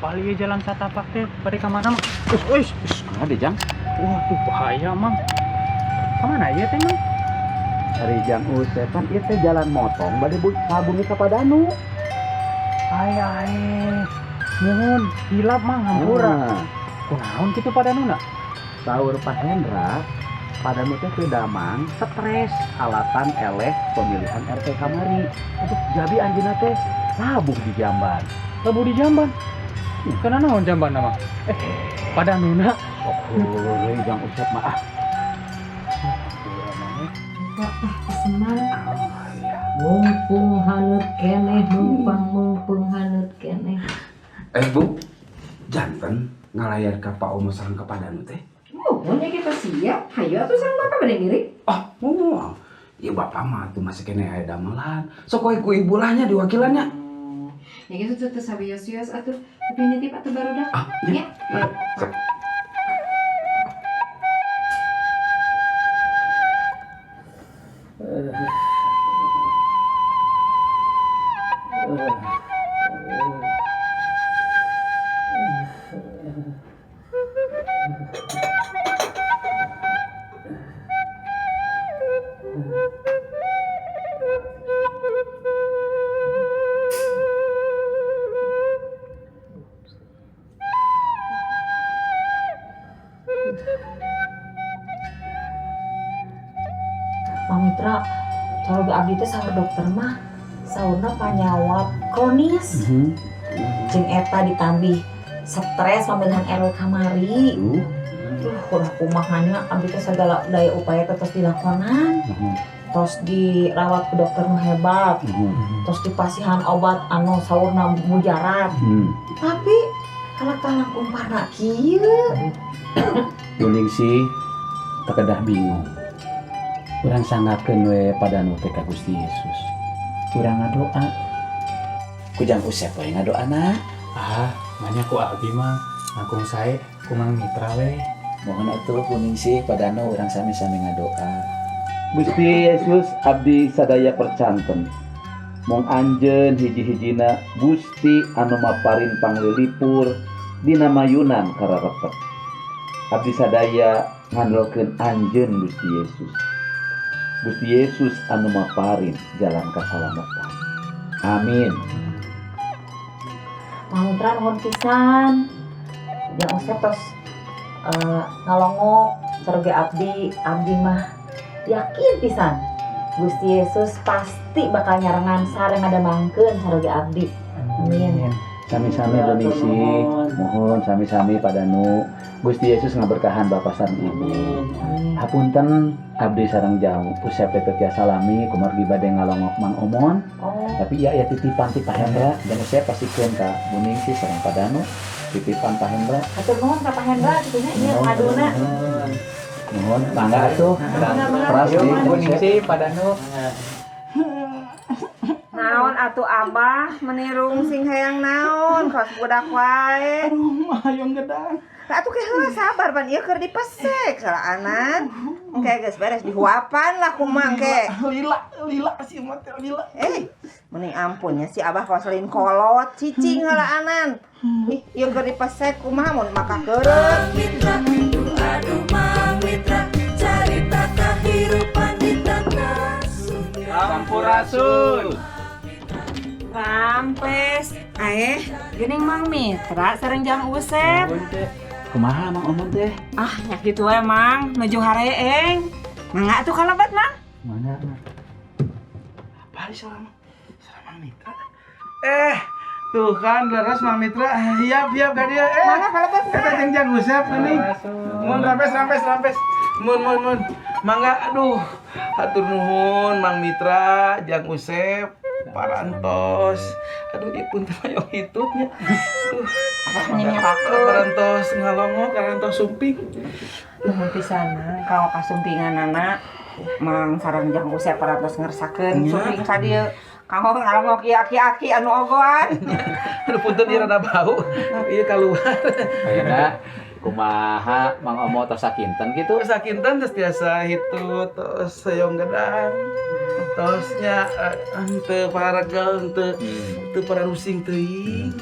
Paling jalan satapak teh pada ke mana, Mang? Wis, ada Jang. Waduh, bahaya, Mang. Kemana ya teh, Mang? Hari Jang Usep kan ieu teh jalan motong bade kabumi ka Padanu. Ai. Nuhun, hilap, Mang, hampura. Kunaon kitu pada nuna? Saur Pak Hendra, Padanu teh teu damang stres alatan eleh pemilihan RT kamari. Untuk jadi anjeunna teh labuh di Jamban. Labu di Jamban. Kenapa naon Jamban nama? Pada nuna. Oh, Jang Usep mah ah. Pesenan mumpung haneut keneh mumpung haneut keneh. Bu, janten ngalayar ka Pak Omo sareng ka Padanu teh. Nya kita siap. Hayu atuh sareng Bapak bade ngiring. Ya Bapak mah tuh masih kene aya damelan. Sok we ku ibu lahnya diwakilannya. Ya gitu tuh sabios-bios atuh. Tapi nitip atuh barudak. Iya. Ya. Sok. Mang Mitra, kalau abdi teh saur dokter mah saurna panyawat kronis. Jeung eta ditambih stres pamilihan RW kamari. Udah kumahannya abdi teh segala daya upaya terus dilakonan. Terus dirawat ke dokter nu hebat. Terus dipasihan obat anu saurna mujarab. Tapi kalau tanang umpana kieu. Kuning sih takedah bingung. Urang sangatkeun we Padanu teh ka Gusti Yesus. Urang ngadoa. Ku Jang Usep we ngadoana. Banyak ku abdi, Mang. Langkung sae ku Mang Mitra we. Mohon atuh kuning sih Padanu urang sami-sami ngadoa. Gusti Yesus abdi sadaya percanten. Mong anjeun hiji-hijina Gusti anu maparin panglilipur dina mayunan kararepat. Abdi sadaya ngandalkeun anjeun Gusti Yesus. Gusti Yesus anu maparin jalan kasalamatan. Amin. Mang Mitra nuhun pisan. Yang Usep terus ngalongok sareng abdi mah yakin pisan Gusti Yesus pasti bakal nyarengan sareng ngadamangkeun sareng abdi. Amin. Sami-sami donisi, mohon sami-sami Padanu. Gusti Yesus ngaberkahan Bapa sareng Ibu. Hapunten abdi sareng Jang Usep teh tiasa salami kumargi bade ngalongok Mang Omon. Tapi ya titipan ti Pak Hendra dan Usep pasikeun ka Buningsi sareng Padanu. Titipan Pak Hendra. Hatur nuhun ka Pak Hendra kitu nya ieu ngaduna. Mohon mangga atuh. Pras di Buningsi Padanu. Naon atuh Abah menirung sing hayang naon kos budak wae. Aduh, hayang gedang. Atuh ke heula sabar pan ieu keur dipesek salaanan. Engke geus beres dihuapan lah kumaha engke. Lila si mah teh lila. Mending ampunnya si Abah koselin kolot cicing heulaanan. Ih, ieu keur dipesek kumaha mun maka keureut. Mitra, aduh Mang Mitra, cerita kehidupan di tengah sungai. Sampurasun. Rampes. Geuning Mang Mitra sareng Jang Usep. kumaha Mang Omon teh? Nya kitu we Mang, nuju hareeng. Mangga atuh kalabat Mang. Mana? Apa salam Mang Mitra? Tuh kan leres Mang Mitra. Hiap ka dia. Mangga kalabat Eta jeung Jang Usep geuning. Mun rampes. Mun. Mangga aduh. Hatur nuhun Mang Mitra, Jang Usep, parantos. Aduh ipun teh mayong hitungnya. Parantos ngalongok, parantos sumping. Nuhun pisan kalau kasumpinganana Mang sareng Jang Usep parantos ngersakeun sumping ka dieu. Kamu ngalongok aki-aki anu ogoan. Aduh punten ieu rada bau. Ieu kaluar. Ayeuna kumaha Mang Omo tos sakinten gitu? Sakinten tos tiasa hitu tos sayong gedang. Tosnya teu paragel teu pararusing teuing.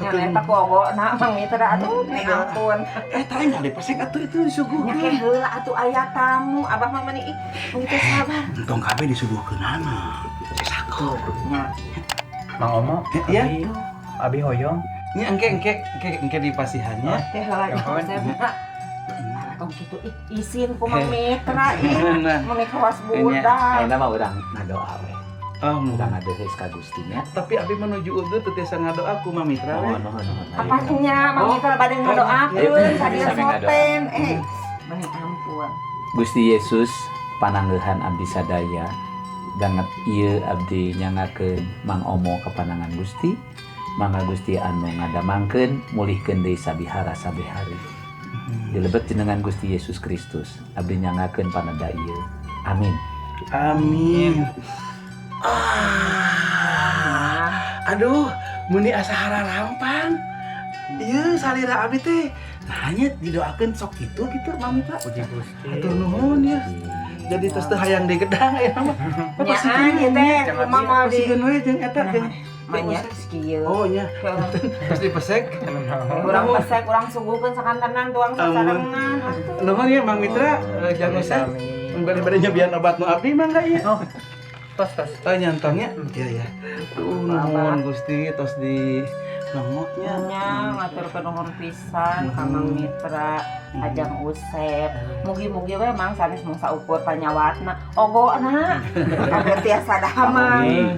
Nyana eta ku ogona Mang Mitra atuh nih ampun. Tanya nggak deh pesek atuh itu disuguhkan. Nya ke heula atuh aya tamu, Abah mah meni begitu sabar. Entong kabeh disuguhkeun anak. Sesako. Nya Mang Omo, Ya. Abi hoyong. Ini engke dipasihannya. teh heula Yang kawan. Joseph. Tong kitu izin ku Mang Mitra Nah. meni kawas Nya, budak. ayeuna mah urang ngadoa we. Oh, Urang ngadeheus ka Gusti nya. tapi abi menuju udur teu tiasa ngadoa ku Mang Mitra we. Nuhun. Apanya Mang Mitra bade ngadoakeun sadia Sami ngadoa. soten. Meni ampun. Gusti Yesus panangeuhan abdi sadaya danget ieu abdi nyangakeun Mang Omo kepanangan Gusti. Mangga Gusti anu ngadamangkeun mulihkeun deui sabihara sabehari. Dilebet jenengan Gusti Yesus Kristus abdi nyangakeun panada ieu. Amin. Amin. Aduh, meni asa hararampan. Ieu salira abi teh. Hanya didoakeun sok gitu Mang Mitra. Puji Gusti. Atur nuhun ya. Jadi tos teu hayang digedang aya mah. Nya ieu teh kumaha mau di Pasikeun we jeung eta jeung. manya kieu. Oh nya. Terus dipesek. Urang pesek urang suguhkeun sakantenan tuang sasarengan atuh. Nuhun ya Mang Mitra, jangan usah. Mungkin bade nyabian obat nu abdi mangga ieu. Oh, tos. Nyantongnya. Iya ya. Nuhun Gusti tos di lengoknya. Nya ngaturkeun nuhun pisan ka Mang Mitra, Ajang Usep. Mugi-mugi we Mang sanes mung saukur panyawatna. Ogona. Kabeh tiasa damai.